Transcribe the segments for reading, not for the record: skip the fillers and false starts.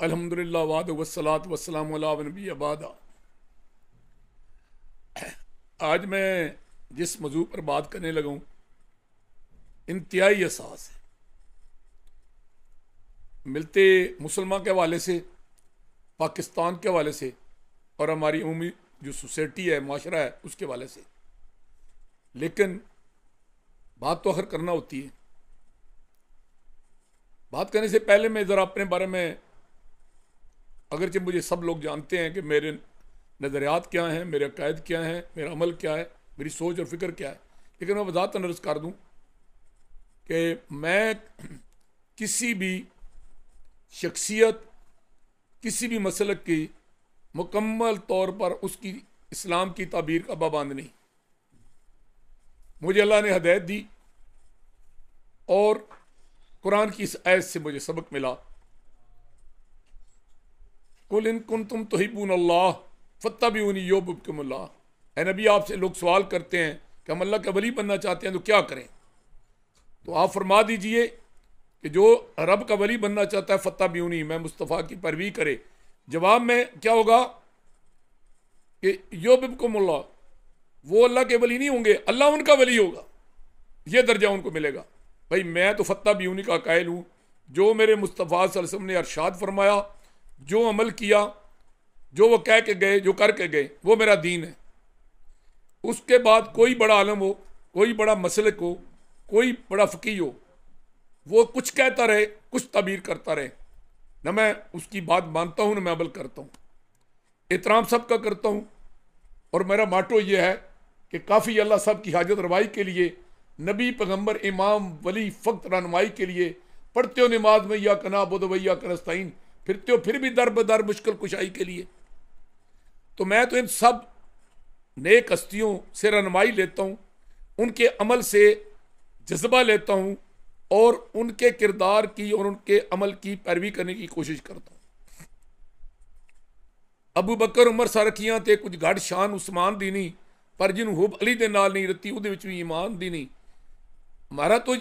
अल्हम्दुलिल्लाह वाद वस्सलात वस्सलामु अला नबी अबादा। आज मैं जिस मौजू पर बात करने लगा हूँ इंतहाई असास है, मिलते मुसलमान के हवाले से, पाकिस्तान के हवाले से और हमारी उम्मी जो सोसाइटी है, माशरा है, उसके हवाले से। लेकिन बात तो आखिर करना होती है। बात करने से पहले मैं ज़रा अपने बारे में, अगरचे मुझे सब लोग जानते हैं कि मेरे नज़रियात क्या हैं, मेरे अकायद क्या हैं, मेरा अमल क्या है, मेरी सोच और फिक्र क्या है, लेकिन मैं वजाहतन अर्ज़ कर दूँ कि मैं किसी भी शख्सियत, किसी भी मसलक की मुकम्मल तौर पर उसकी इस्लाम की ताबीर का पाबंद नहीं। मुझे अल्लाह ने हदायत दी और कुरान की इस आयत से मुझे सबक मिला, कुल इन कुंतुम तुहिब्बून अल्लाह फत्तबिऊनी युहब्बुकुमुल्लाह। है नबी, आपसे लोग सवाल करते हैं कि हम अल्लाह का वली बनना चाहते हैं तो क्या करें, तो आप फरमा दीजिए कि जो रब का वली बनना चाहता है फत्तबिऊनी, मैं मुस्तफ़ा की पैरवी करे। जवाब में क्या होगा कि युहब्बुकुमुल्लाह, वो अल्लाह के वली नहीं होंगे, अल्लाह उनका वली होगा, ये दर्जा उनको मिलेगा। भाई मैं तो फत्तबिऊनी का कायल हूँ, जो मेरे मुस्तफ़ा सल्लल्लाहु अलैहि वसल्लम ने अरशाद फरमाया, जो अमल किया, जो वो कह के गए, जो करके गए, वो मेरा दीन है। उसके बाद कोई बड़ा आलम हो, कोई बड़ा मसलक हो, कोई बड़ा फ़कीह हो, वो कुछ कहता रहे, कुछ ताबीर करता रहे, न मैं उसकी बात मानता हूँ, न मैं अमल करता हूँ। एहतराम सबका करता हूँ और मेरा माटो ये है कि काफ़ी अल्लाह सब की हाजत रवाई के लिए, नबी पैगम्बर इमाम वली फ़क्त रहनुमाई के लिए पढ़ते हो नमाज में या कना बुद वैया कनस्ताइन, फिरते हो फिर भी दर बदर मुश्किल कुशाई के लिए। तो मैं तो इन सब नेक हस्तियों से रहनुमाई लेता हूँ, उनके अमल से जज्बा लेता हूँ और उनके किरदार की और उनके अमल की पैरवी करने की कोशिश करता हूँ। अबू बकर उमर सारखियां थे कुछ गढ़ शान उस्मान दी नहीं, पर जिन्हों हुब अली दे नाल नहीं रती उहदे विच भी ईमान दी नहीं। हमारा तो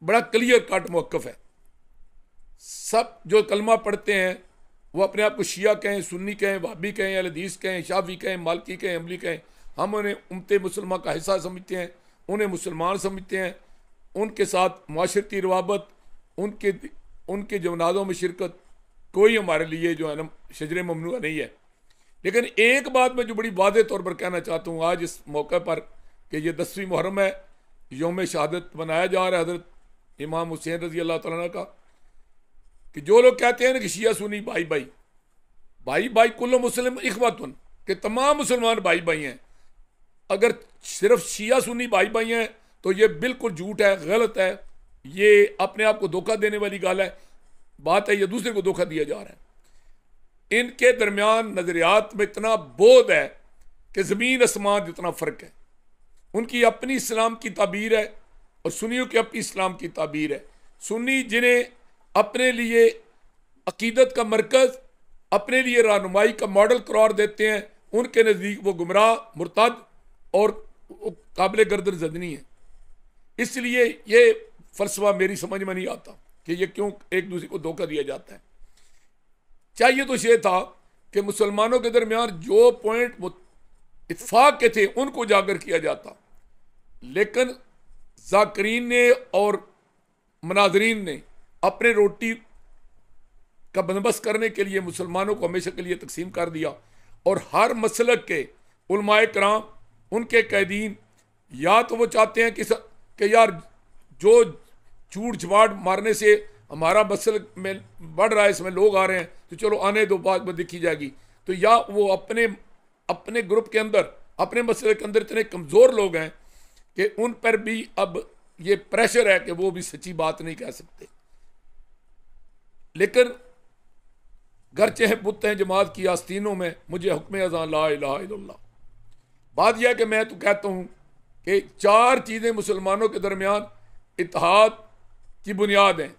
बड़ा क्लियर कट मौकफ है। सब जो कलमा पढ़ते हैं वो अपने आप को शिया कहें, सुन्नी कहें, वहाबी कहें, अहले हदीस कहें, शाफी कहें, मालकी कहें, अमली कहें, हम उन्हें उम्मते मुसलमान का हिस्सा समझते हैं, उन्हें मुसलमान समझते हैं। उनके साथ माशरती रवाबत, उनके जनाज़ों में शिरकत कोई हमारे लिए जो है ना शजर ममनुआ नहीं है। लेकिन एक बात मैं जो बड़ी वादे तौर पर कहना चाहता हूँ आज इस मौके पर कि ये 10वीं मुहर्रम है, यौम शहादत मनाया जा रहा है हज़रत इमाम हुसैन रज़ी अल्लाह तआला अन्हु का, कि जो लोग कहते हैं ना कि शिया सुन्नी भाई भाई भाई भाई कुल्लु मुस्लिम इखवतुन, कि तमाम मुसलमान भाई भाई हैं। अगर सिर्फ शिया सुन्नी भाई भाई हैं तो ये बिल्कुल झूठ है, गलत है, ये अपने आप को धोखा देने वाली गाल है, बात है, ये दूसरे को धोखा दिया जा रहा है। इनके दरमियान नजरियात में इतना बोध है कि ज़मीन आसमान जितना फ़र्क है। उनकी अपनी इस्लाम की ताबीर है और सुन्नियों की अपनी इस्लाम की ताबीर है। सुन्नी जिन्हें अपने लिए अकीदत का मरकज़, अपने लिए रहनुमाई का मॉडल करार देते हैं, उनके नज़दीक वो गुमराह, मुर्तद और काबिल गर्दन ज़दनी है। इसलिए ये फ़लसफ़ा मेरी समझ में नहीं आता कि ये क्यों एक दूसरे को धोखा दिया जाता है। चाहिए तो ये था कि मुसलमानों के दरमियान जो पॉइंट इत्फाक के थे उनको उजागर किया जाता, लेकिन जाकरीन ने और मनाजरीन ने अपने रोटी का बंदोबस्त करने के लिए मुसलमानों को हमेशा के लिए तकसीम कर दिया। और हर मसलक के उलमाए कराम, उनके कैदीन, या तो वो चाहते हैं कि यार जो झूठ झवाड़ मारने से हमारा मसलक में बढ़ रहा है, इसमें लोग आ रहे हैं तो चलो आने दो, बाद में देखी जाएगी। तो या वो अपने ग्रुप के अंदर, अपने मसलक के अंदर इतने कमज़ोर लोग हैं कि उन पर भी अब ये प्रेशर है कि वो भी सच्ची बात नहीं कह सकते। लेकिन घर चाहे पुत हैं जमात की आस्तीनों में, मुझे हुक्म अज़ान ला इलाहा इल्लल्लाह। बात यह है कि मैं तो कहता हूँ कि 4 चीज़ें मुसलमानों के दरमियान इत्तेहाद की बुनियाद हैं।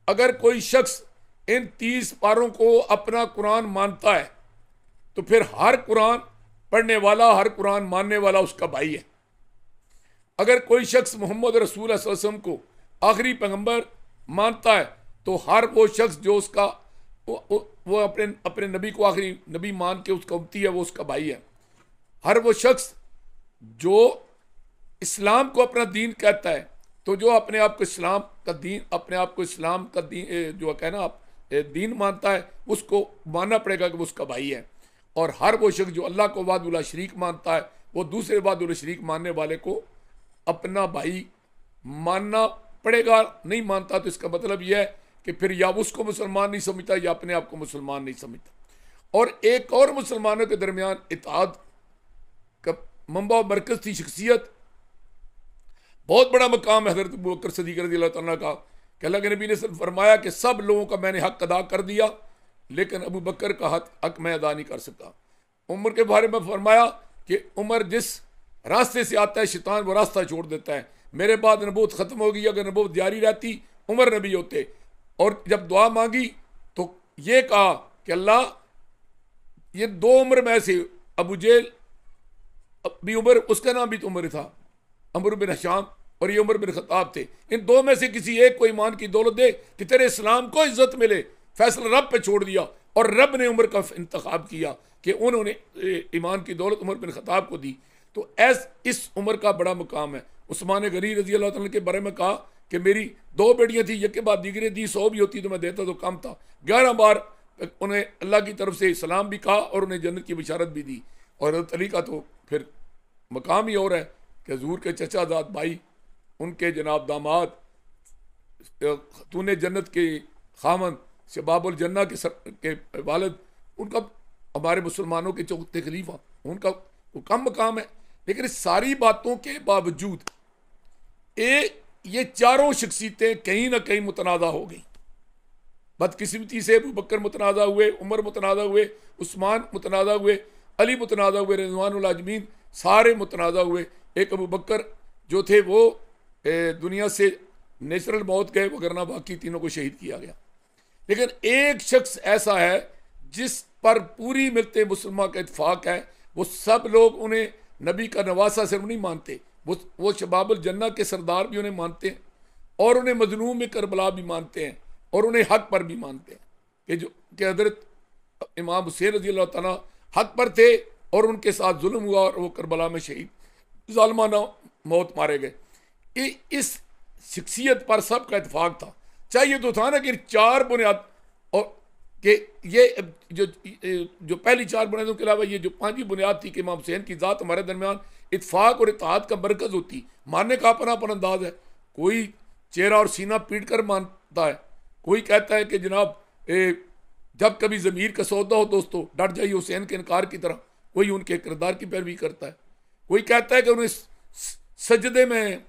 अगर कोई शख्स इन 30 पारों को अपना कुरान मानता है तो फिर हर कुरान पढ़ने वाला, हर कुरान मानने वाला उसका भाई है। अगर कोई शख्स मोहम्मद रसूल सल्लल्लाहु अलैहि वसल्लम को आखिरी पैगंबर मानता है तो हर वो शख्स जो उसका वो अपने अपने नबी को आखिरी नबी मान के उसका उम्मती है, वो उसका भाई है। हर वो शख्स जो इस्लाम को अपना दीन कहता है, तो जो अपने आप को इस्लाम का दीन, अपने आप को इस्लाम का दीन जो कहना आप दीन मानता है, उसको मानना पड़ेगा कि वो उसका भाई है। और हर वो शख्स जो अल्लाह को वादुल शरीक मानता है, वो दूसरे वादुल शरीक मानने वाले को अपना भाई मानना पड़ेगा। नहीं मानता तो इसका मतलब यह है कि फिर या उसको मुसलमान नहीं समझता या अपने आप को मुसलमान नहीं समझता। और एक और मुसलमानों के दरमियान इत्तेहाद का मंबा मरकज थी शख्सियत, बहुत बड़ा मकाम है हज़रत अबू बकर सिद्दीक़ रज़ियल्लाहु तआला का, कि अल्लाह के नबी ने फरमाया कि सब लोगों का मैंने हक अदा कर दिया, लेकिन अबू बकर का हक मैं अदा नहीं कर सकता। उमर के बारे में फरमाया कि उमर जिस रास्ते से आता है शैतान वो रास्ता छोड़ देता है। मेरे बाद नबूवत ख़त्म हो गई, अगर नबूवत जारी रहती उमर नबी होते। और जब दुआ मांगी तो ये कहा कि अल्लाह, ये दो उम्र में से अबू जेल भी उमर, उसका नाम भी तो उमर था, अमर बिन हशाम, और ये उमर बिन खत्ताब थे। इन दो में से किसी एक को ईमान की दौलत दे कि तेरे इस्लाम को इज्जत मिले, फैसला रब पे छोड़ दिया। और रब ने उमर का इंतखाब किया कि उन्होंने ईमान की दौलत उमर बिन खत्ताब को दी। तो इस उमर का बड़ा मुकाम है। उस्मान गनी रजी अल्लाह तआला के बारे में कहा कि मेरी दो बेटियां थी, एक के बाद दीगरें दी, 100 भी होती तो मैं देता तो कम था। 11 बार उन्हें अल्लाह की तरफ से सलाम भी कहा और उन्हें जन्नत की बशारत भी दी। और हज़रत अली का तो फिर मकाम ही और है कि हजूर के चचाजाद भाई, उनके जनाब दामाद, तूने जन्नत के खामन शबाबुल जन्ना के वालिद, उनका हमारे मुसलमानों के चौथे खलीफा, उनका वो कम मकाम है। लेकिन इस सारी बातों के बावजूद ये चारों शख्सियतें कहीं ना कहीं मुतनाज़ा हो गई। बदकिस्मती से अबू बकर मुतनाज़ा हुए, उमर मुतनाज़ा हुए, उस्मान मुतनाज़ा हुए, अली मुतनाज़ा हुए, रिज़वानुल अजमीन सारे मुतनाज़ा हुए। एक अबू बकर जो थे वो दुनिया से नेचुरल मौत गए, वगरना बाकी तीनों को शहीद किया गया। लेकिन एक शख्स ऐसा है जिस पर पूरी मिलते मुसलमान का इत्फाक है, वो सब लोग उन्हें नबी का नवासा सिर्फ नहीं मानते, वो शबाबुल जन्ना के सरदार भी उन्हें मानते हैं, और उन्हें मजलूम में करबला भी मानते हैं, और उन्हें हक पर भी मानते हैं कि हज़रत इमाम हुसैन रज़ी अल्लाह तआला हक पर थे और उनके साथ जुल्म हुआ और वो करबला में शहीद ज़ालिमाना मौत मारे गए। इस शख्सियत पर सबका इत्फाक था। चाहिए तो था ना कि चार बुनियाद, और कि ये जो पहली चार बुनियादों के अलावा ये जो पांचवी बुनियाद थी कि इमाम हुसैन की ज़ात हमारे दरमियान इत्फाक और इत्तेहाद का मरकज़ होती। मानने का अपना अपना अंदाज है, कोई चेहरा और सीना पीट कर मानता है, कोई कहता है कि जनाब जब कभी ज़मीर का सौदा हो दोस्तों डट जाइए हुसैन के इनकार की तरह, कोई उनके किरदार की पैरवी करता है। कोई कहता है कि उन्हें सजदे में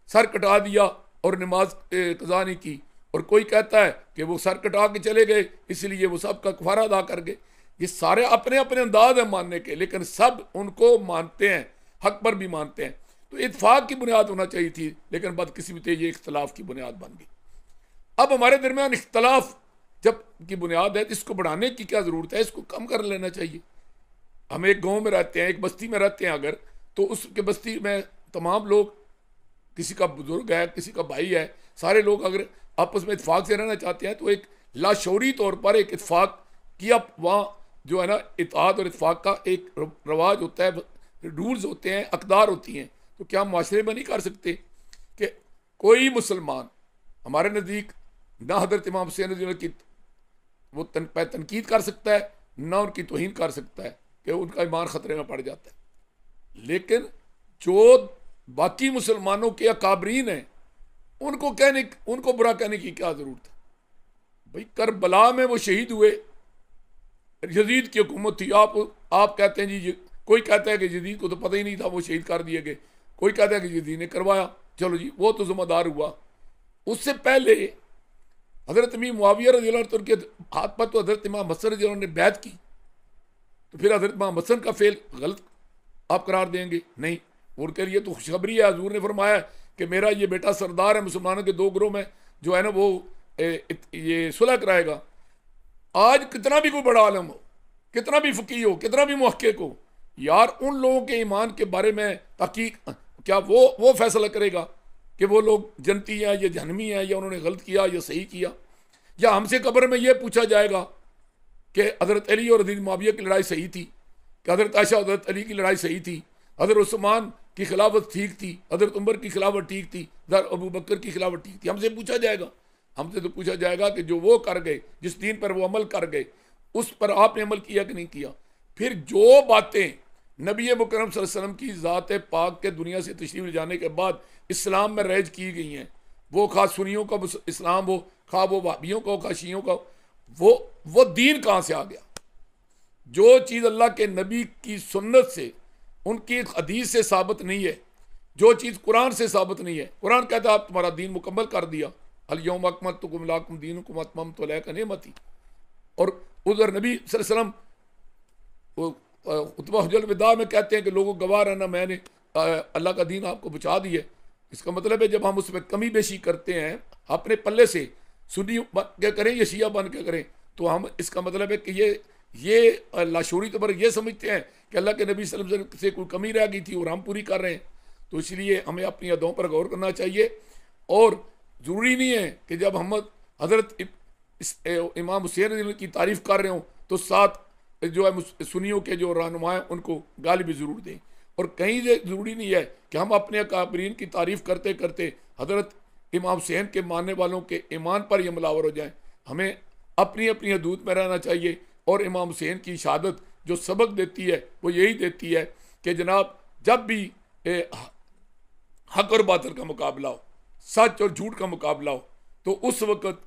सर कटा दिया और नमाज कज़ा नहीं की, और कोई कहता है कि वो सर कटा के चले गए इसलिए वो सब का कफारा अदा कर गए। ये सारे अपने अपने अंदाज हैं मानने के, लेकिन सब उनको मानते हैं, हक पर भी मानते हैं। तो इत्फाक की बुनियाद होना चाहिए थी, लेकिन बदकिस्मती ये इख्तलाफ की बुनियाद बन गई। अब हमारे दरमियान इख्तलाफ जब की बुनियाद है तो इसको बढ़ाने की क्या ज़रूरत है, इसको कम कर लेना चाहिए। हम एक गाँव में रहते हैं, एक बस्ती में रहते हैं अगर, तो उसके बस्ती में तमाम लोग, किसी का बुजुर्ग है, किसी का भाई है, सारे लोग अगर आपस में इत्फाक से रहना चाहते हैं तो एक लाशौरी तौर पर एक इत्फाक किया, वहाँ जो है ना इत्तेहाद और इत्फाक का एक रवाज होता है, रूल्स होते हैं, अकदार होती हैं। तो क्या हम माशरे में नहीं कर सकते कि कोई मुसलमान हमारे नज़दीक ना हज़रत इमाम हुसैन रज़ी अल्लाह की वो तनकीद कर सकता है, ना उनकी तौहीन कर सकता है कि उनका ईमान ख़तरे में पड़ जाता है। लेकिन जो बाकी मुसलमानों के अकाबरीन हैं उनको बुरा कहने की क्या ज़रूरत है। भाई करबला में वो शहीद हुए, यजीद की हुकूमत थी। आप कहते हैं जी, कोई कहता है कि यजीद को तो पता ही नहीं था, वो शहीद कर दिए गए। कोई कहता है कि यजीद ने करवाया, चलो जी वो तो जिम्मेदार हुआ। उससे पहले हज़रत अमीर मुआविया रज़ी अल्लाह अन्हु के हाथ पर तो हज़रत इमाम हसन रज़ी अल्लाह अन्हु ने बैत की, तो फिर हज़रत इमाम हसन का फेल गलत आप करार देंगे? नहीं, उनके लिए तो खुशखबरी है। हजूर ने फरमाया कि मेरा ये बेटा सरदार है, मुसलमानों के दो ग्रोह में जो है ना वो ये सुलह कराएगा। आज कितना भी कोई बड़ा आलम हो, कितना भी फ़कीह हो, कितना भी मुहक्किक हो, यार उन लोगों के ईमान के बारे में तहकीक क्या वो फैसला करेगा कि वो लोग जन्नती हैं या जहन्नमी हैं, या उन्होंने गलत किया या सही किया। या हमसे कब्र में यह पूछा जाएगा कि हज़रत अली और हज़रत मुआविया की लड़ाई सही थी, कि हज़रत आयशा और हज़रत अली की लड़ाई सही थी, हज़रत उस्मान की खिलाफत ठीक थी, हज़रत उमर की खिलाफत ठीक थी, हज़रत अबू बकर की खिलाफत ठीक थी। हमसे पूछा जाएगा। हमसे तो पूछा जाएगा कि जो वो कर गए, जिस दीन पर वो अमल कर गए, उस पर आपने अमल किया कि नहीं किया। फिर जो बातें नबी मुकरम सल्लल्लाहु अलैहि वसल्लम की ज़ात पाक के दुनिया से तशरीफ़ ले जाने के बाद इस्लाम में रैज की गई हैं, वो खा सुन्नियों का इस्लाम हो, खा वो वहाबियों का हो, खा शियों का, वो दीन कहाँ से आ गया। जो चीज़ अल्लाह के नबी की सुन्नत से, उनकी हदीस से साबित नहीं है, जो चीज़ कुरान से साबित नहीं है, कुरान कहता है आप तुम्हारा दीन मुकम्मल कर दिया, अल यौम अकमलतु लकुम दीनुकुम व अतममतु अलैकुम निअमती। और उधर नबी सल्लल्लाहु अलैहि वसल्लम खुतबा हुज्जतुल विदा में कहते हैं कि लोगों गवाह रहना, मैंने अल्लाह का दीन आपको बचा दिया। इसका मतलब है जब हम उसमें कमी बेशी करते हैं, अपने पल्ले से सुन्नी बन के करें या शिया बन के करें, तो हम इसका मतलब है कि ये लाशूरी तौर पर यह समझते हैं कि अल्लाह के नबी सल्लल्लाहु अलैहि वसल्लम से कोई कमी रह गई थी और हम पूरी कर रहे हैं। तो इसलिए हमें अपनी अदों पर गौर करना चाहिए। और ज़रूरी नहीं है कि जब हम हज़रत इमाम हुसैन की तारीफ़ कर रहे हों तो साथ जो है सुन्नियों के जो रहनुमा हैं उनको गाली भी ज़रूर दें। और कहीं से ज़रूरी नहीं है कि हम अपने अकाबरीन की तारीफ़ करते करते हज़रत इमाम हुसैन के मानने वालों के ईमान पर यह मुलावर हो जाएं। हमें अपनी अपनी हदूद में रहना चाहिए। और इमाम हुसैन की शहादत जो सबक देती है वो यही देती है कि जनाब जब भी हक और बातिल का मुकाबला हो, सच और झूठ का मुकाबला हो, तो उस वक़्त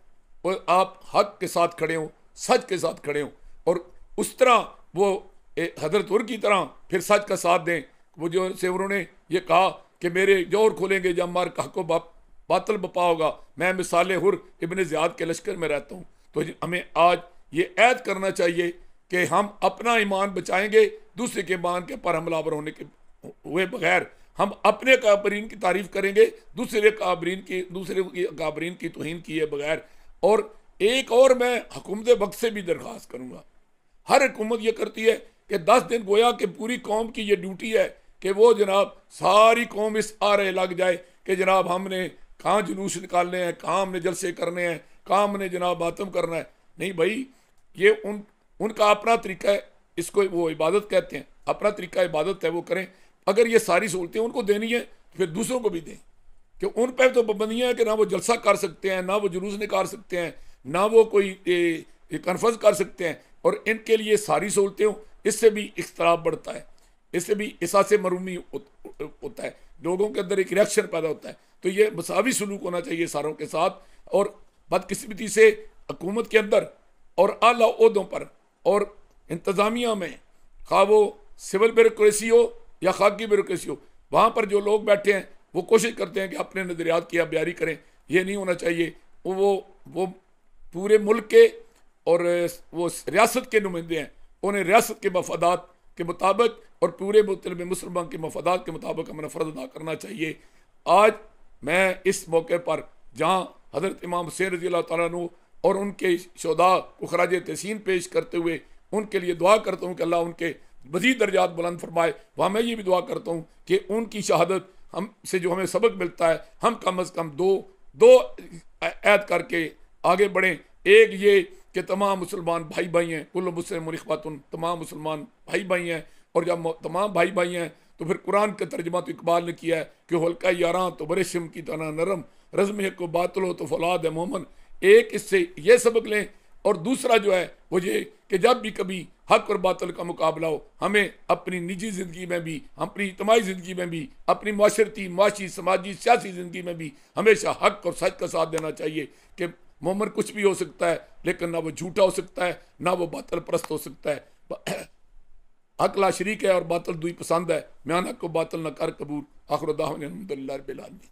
आप हक के साथ खड़े हों, सच के साथ खड़े हों, और उस तरह वो हज़रत उर की तरह फिर सच का साथ दें। वो जो से उन्होंने ये कहा कि मेरे जोर खोलेंगे जब मार हक को बातिल बपा होगा, मैं मिसाल हुर इब्न ज़ियाद के लश्कर में रहता हूँ। तो हमें आज ये ऐद करना चाहिए कि हम अपना ईमान बचाएंगे, दूसरे के ईमान के पर हमलावर होने के हुए बगैर हम अपने काबरीन की तारीफ़ करेंगे, दूसरे काबरीन की तौहीन किए बगैर। और एक और मैं हुकूमत वक्त से भी दरख्वास्त करूँगा, हर हुकूमत ये करती है कि 10 दिन गोया कि पूरी कौम की ये ड्यूटी है कि वो जनाब सारी कौम इस आरे लग जाए कि जनाब हमने कहाँ जुलूस निकालने हैं, कहाँ हमने जलसे करने हैं, कहाँ हमने जनाब मातम करना है। नहीं भाई, ये उनका अपना तरीका है, इसको वो इबादत कहते हैं, अपना तरीका इबादत है, वो करें। अगर ये सारी सहूलतें उनको देनी है फिर दूसरों को भी दें, कि उन पर तो पाबंदियाँ हैं कि ना वो जलसा कर सकते हैं, ना वो जुलूस निकाल सकते हैं, ना वो कोई कन्फ्रेंस कर सकते हैं। और इनके लिए सारी सहूलतें हों, इससे भी इख्तलाफ बढ़ता है, इससे भी एहसास मरूमी होता है, लोगों के अंदर एक रिएक्शन पैदा होता है। तो ये मसावी सलूक होना चाहिए सारों के साथ। और बदकिस्मती से हुकूमत के अंदर और आला ओहदों पर और इंतज़ामिया में, खा वो सिविल ब्यूरोक्रेसी हो या खाकी ब्यूरोक्रेसी हो, वहाँ पर जो लोग बैठे हैं वो कोशिश करते हैं कि अपने नज़रियात की बयारी करें। ये नहीं होना चाहिए। वो पूरे मुल्क के और वो रियासत के नुमाइंदे हैं, उन्हें रियासत के मफादात के मुताबिक और पूरे मुसलमान के मफादात के मुताबिक हमें फ़र्ज़ अदा करना चाहिए। आज मैं इस मौके पर जहाँ हज़रत इमाम हुसैन रज़ी अल्लाह तआला अन्हु और उनके शोदा को खराज तहसीन पेश करते हुए उनके लिए दुआ करता हूँ कि अल्लाह उनके मज़ीद दर्जात बुलंद फरमाए। वहाँ मैं ये भी दुआ करता हूँ कि उनकी शहादत हम से जो हमें सबक मिलता है, हम कम अज़ कम दो ऐद करके आगे बढ़ें। एक ये कि तमाम मुसलमान भाई भाई हैं, कुल्लु मुस्लिम इख्वतुन, तमाम मुसलमान भाई भाई हैं। और जब तमाम भाई भाई हैं तो फिर कुरान का तर्जमा तो इकबाल ने किया है कि हल्का यारां तो बड़े शिम की तरह नरम, रज़्म को बातल हो तो फौलाद है मोमन। एक इससे ये सबक लें। और दूसरा जो है वो ये कि जब भी कभी हक और बातिल का मुकाबला हो, हमें अपनी निजी ज़िंदगी में भी, अपनी इज्तिमाई ज़िंदगी में भी, अपनी माशरती, माशी, समाजी, सियासी ज़िंदगी में भी हमेशा हक और सच का साथ देना चाहिए। कि मोमन कुछ भी हो सकता है, लेकिन ना वो झूठा हो सकता है, ना वो बातिल परस्त हो सकता है। हक ला शरीक है और बातिल दुई पसंद है, म्यान हक को बातिल न कर कबूल। आखिर दावना अल्हम्दुलिल्लाह रब्बिल आलमीन।